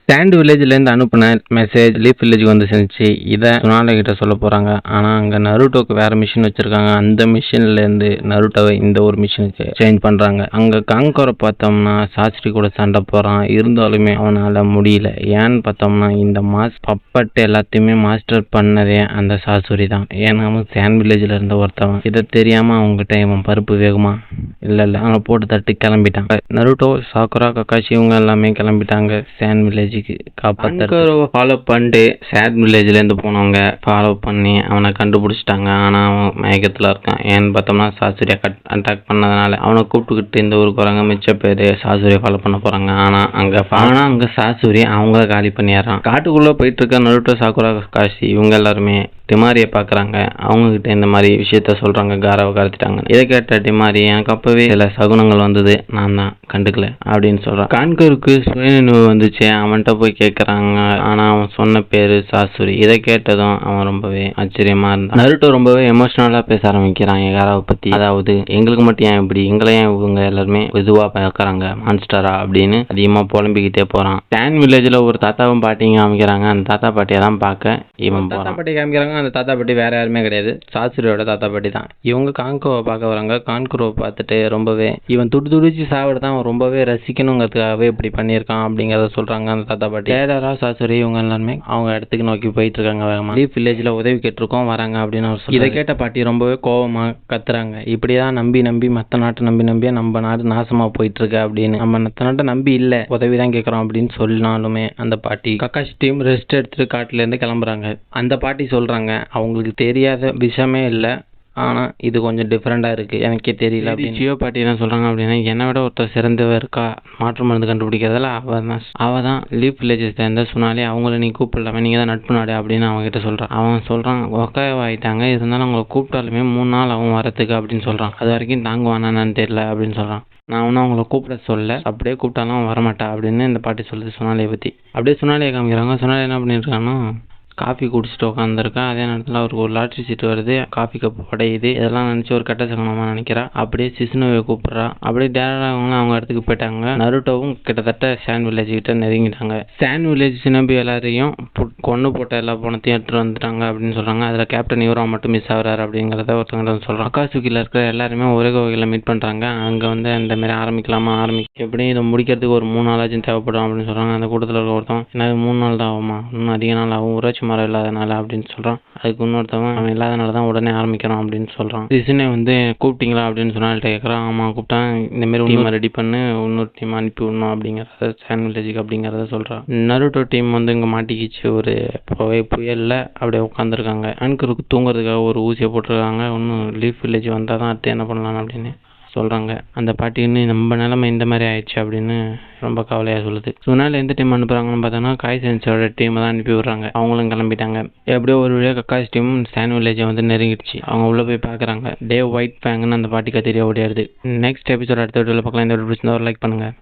Sand வில்லேஜ்லேருந்து அனுப்புன message leaf வில்லேஜுக்கு வந்து சேர்ந்துச்சு. இதை சுனாலே கிட்ட சொல்ல போகிறாங்க. ஆனால் அங்கே நருட்டோக்கு வேறு மிஷின் வச்சுருக்காங்க. அந்த மிஷின்லேருந்து நருட்டோவை இந்த ஒரு மிஷினுக்கு சேஞ்ச் பண்ணுறாங்க. அங்கே காங்கோரை பார்த்தோம்னா சாஸ்திரி கூட சண்டை போகிறான். இருந்தாலுமே அவனால் முடியல. ஏன்னு பார்த்தோம்னா இந்த பப்பட் எல்லாத்தையுமே மாஸ்டர் பண்ணதே அந்த சாசுரி தான். ஏன்னா அவன் சாண்ட் வில்லேஜில் இருந்த ஒருத்தவன். இதை தெரியாமல் அவங்ககிட்ட இவன் பருப்பு வேகுமா? இல்லை அவனை போட்டு தட்டு கிளம்பிட்டான். நருட்டோ, சாக்குரா, கக்காஷி இவங்க எல்லாமே கிளம்பிட்டாங்க சாண்ட் வில்லேஜ் ஃபாலோ பண்ணிட்டு சேட் வில்லேஜ்ல இருந்து போனவங்க ஃபாலோ பண்ணி அவனை கண்டுபிடிச்சிட்டாங்க. ஆனா அவன் மயக்கத்துல இருக்கான். ஏன்னு பார்த்தோம்னா சாசுரியா அட்டாக் பண்ணதுனால அவனை கூப்பிட்டுக்கிட்டு இந்த ஊருக்கு வராங்க. மிச்ச பேரு சாசுரியை ஃபாலோ பண்ண போறாங்க. ஆனா அங்க சாசுரி அவங்கள காலி பண்ணிடுறான். காட்டுக்குள்ள போயிட்டு இருக்க நருட்டோ, சாக்குரா, காஷி இவங்க எல்லாருமே டிமாரியை பார்க்குறாங்க. அவங்கக்கிட்ட இந்த மாதிரி விஷயத்த சொல்கிறாங்க. காராவை கடத்திட்டாங்க. இதை கேட்ட டிமாரி, எனக்கு அப்போவே சில சகுனங்கள் வந்தது, நான் தான் கண்டுக்கல அப்படின்னு சொல்கிறான். கான்கருக்கு சுயநினைவு வந்துச்சு. அவன்கிட்ட போய் கேட்குறாங்க. ஆனால் அவன் சொன்ன பேர் சாசுரி. இதை கேட்டதும் அவன் ரொம்பவே ஆச்சரியமாக இருந்தான். நருட்டோ ரொம்பவே எமோஷனலாக பேச ஆரம்பிக்கிறான் காராவை பற்றி. அதாவது எங்களுக்கு மட்டும் ஏன் இப்படி, எங்களை ஏன் இவங்க எல்லாருமே இதுவாக பார்க்குறாங்க, மான்ஸ்டரா அப்படின்னு அதிகமாக புலம்பிக்கிட்டே போகிறான். சாண்ட் வில்லேஜில் ஒரு தாத்தாவும் பாட்டியும் காமிக்கிறாங்க. அந்த தாத்தா பாட்டியை தான் பார்க்க இவன் தாத்தா பாட்டி காமிக்கிறாங்க. அந்த தாத்தா பாட்டி வேற யாருமே கிடையாது, சாசுரியோட தாத்தா பாட்டி தான். இவங்க கான்கோவை பார்க்க வராங்க. கான்குரோவை பார்த்துட்டு ரொம்பவே இவன் துடிச்சு சாவிட அவன் ரொம்பவே ரசிக்கணுங்கிறதுக்காகவே இப்படி பண்ணியிருக்கான் அப்படிங்கிறத சொல்றாங்க அந்த தாத்தா பாட்டி. சேடரா, சாசுரி இவங்க எல்லாருமே அவங்க இடத்துக்கு நோக்கி போயிட்டு இருக்காங்க வேகமா. லீஃப் வில்லேஜ்ல உதவி கேட்டிருக்கோம், வராங்க அப்படின்னு அவர் இதை கேட்ட பாட்டி ரொம்பவே கோவமா கத்துறாங்க. இப்படிதான் நம்பி மற்ற நாட்டை நம்பியே நம்ம நாடு நாசமா போயிட்டு இருக்கு அப்படின்னு. நம்ம மற்ற நாட்டை நம்பி இல்ல, உதவி தான் கேட்கறோம் அப்படின்னு சொன்னாலுமே அந்த பாட்டி கக்காஷி டீம் ரெஸ்ட் எடுத்துட்டு காட்டுல இருந்து கிளம்புறாங்க. அந்த பாட்டி சொல்றாங்க, அவங்களுக்கு தெரியாத விஷயமே இல்லை, ஆனால் இது கொஞ்சம் டிஃப்ரெண்டாக இருக்குது, எனக்கே தெரியல அப்படின்னு. ஜியோ பாட்டி என்ன சொல்கிறாங்க அப்படின்னா, என்னை விட ஒருத்தர் சிறந்தவ இருக்கா மாற்று மருந்து கண்டுபிடிக்கிறதுல, அவள் தான் லீஃப் வில்லேஜஸ் சேர்ந்த சொன்னாலே அவங்கள நீ கூப்பிடலாமே, நீங்கள் தான் நட்பு நாடு அப்படின்னு அவங்ககிட்ட சொல்கிறான். அவன் சொல்கிறான், ஒக்காவாயிட்டாங்க, இருந்தாலும் அவங்கள கூப்பிட்டாலுமே 3 நாள் அவன் வரத்துக்கு அப்படின்னு சொல்கிறான். அது வரைக்கும் தாங்குவானான்னு தெரியல அப்படின்னு சொல்கிறான். நான் ஒன்றும் அவங்கள கூப்பிட சொல்ல, அப்படியே கூப்பிட்டாலும் அவன் வரமாட்டா அப்படின்னு இந்த பாட்டி சொல்லுது சொன்னாலே பற்றி. அப்படியே சொன்னாலே காமிக்கிறாங்க. சொன்னாலே என்ன பண்ணியிருக்காங்கன்னா, காஃபி குடிச்சிட்டு உட்காந்துருக்கா. அதே நேரத்தில் அவருக்கு ஒரு லாட்ரி சீட்டு வருது, காஃபி கப் உடையுது. இதெல்லாம் நினச்சி ஒரு கெட்ட சகனமாக நினைக்கிறா. அப்படியே சிசுனோவை கூப்பிட்றா. அப்படியே டேரக்டாக அவங்க இடத்துக்கு போயிட்டாங்க. நருட்டோவும் கிட்டத்தட்ட சாண்ட் வில்லேஜ் கிட்ட நெருங்கிட்டாங்க. சாண்ட் வில்லேஜ் சினம்பி எல்லாரையும் கொண்டு போட்ட எல்லா பணத்தையும் எடுத்துட்டு வந்துட்டாங்க அப்படின்னு சொல்றாங்க. அதில் கேப்டன் யூரா மட்டும் மிஸ் ஆகிறாரு அப்படிங்கிறத ஒருத்தவங்க சொல்கிறாங்க. அக்காசுக்கியில் இருக்கிற எல்லாருமே ஒரே கோவையில் மீட் பண்ணுறாங்க. அங்கே வந்து இந்த மாதிரி ஆரம்பிக்கலாமா, எப்படி இதை முடிக்கிறதுக்கு ஒரு 3 நாளாச்சும் தேவைப்படும் அப்படின்னு சொல்கிறாங்க. அந்த கூட்டத்தில் இருக்க ஒருத்தவன், எனக்கு 3 நாள் தான் ஆகுமா, இன்னும் அதிக நாள் ஆகும், ஊராட்சி மரம் இல்லாதனால அப்படின்னு சொல்கிறான். அதுக்கு இன்னொருத்தவன், அவன் இல்லாதனால தான் உடனே ஆரம்பிக்கிறான் அப்படின்னு சொல்கிறான். சிசுனே வந்து கூப்பிட்டீங்களா அப்படின்னு சொன்னால்கிட்ட கேட்குறான். ஆமாம் கூப்பிட்டான், இந்தமாரி டீமை ரெடி பண்ணு, இன்னொரு டீம் அனுப்பி விடணும் அப்படிங்கிறத சாண்ட் வில்லேஜுக்கு அப்படிங்கிறத சொல்கிறான். நருட்டோ டீம் வந்து இங்கே மாட்டிக்கிச்சு ஒரு புயலில் அப்படியே உட்காந்துருக்காங்க. அன்கருக்கு தூங்குறதுக்காக ஒரு ஊசியை போட்டிருக்காங்க. இன்னும் லீஃப் வில்லேஜ் வந்தால் தான் அடுத்து என்ன பண்ணலாம் அப்படின்னு சொல்கிறாங்க. அந்த பாட்டி இன்னும் நம்ம நிலைமை இந்த மாதிரி ஆயிடுச்சு அப்படின்னு ரொம்ப கவலையாக சொல்லுது. சுனால எந்த டீம் அனுப்புகிறாங்கன்னு பார்த்தோன்னா காய் சென்ஸோட டீமை தான் அனுப்பி விடுறாங்க. அவங்களும் கிளம்பிட்டாங்க. எப்படியோ ஒரு வழியாக கக்காஸ் டீம் சாண்ட் வில்லேஜை வந்து நெருங்கிடுச்சு. அவங்க உள்ளே போய் பார்க்குறாங்க. டே ஒயிட் ஃபேங்குன்னு அந்த பாட்டி கத்திரியா ஓடியாடுது. நெக்ஸ்ட் எபிசோட் அடுத்த வீடியோவில் பார்க்கலாம். இந்த வீடியோ பிடிச்சிருந்தா ஒரு லைக் பண்ணுங்கள்.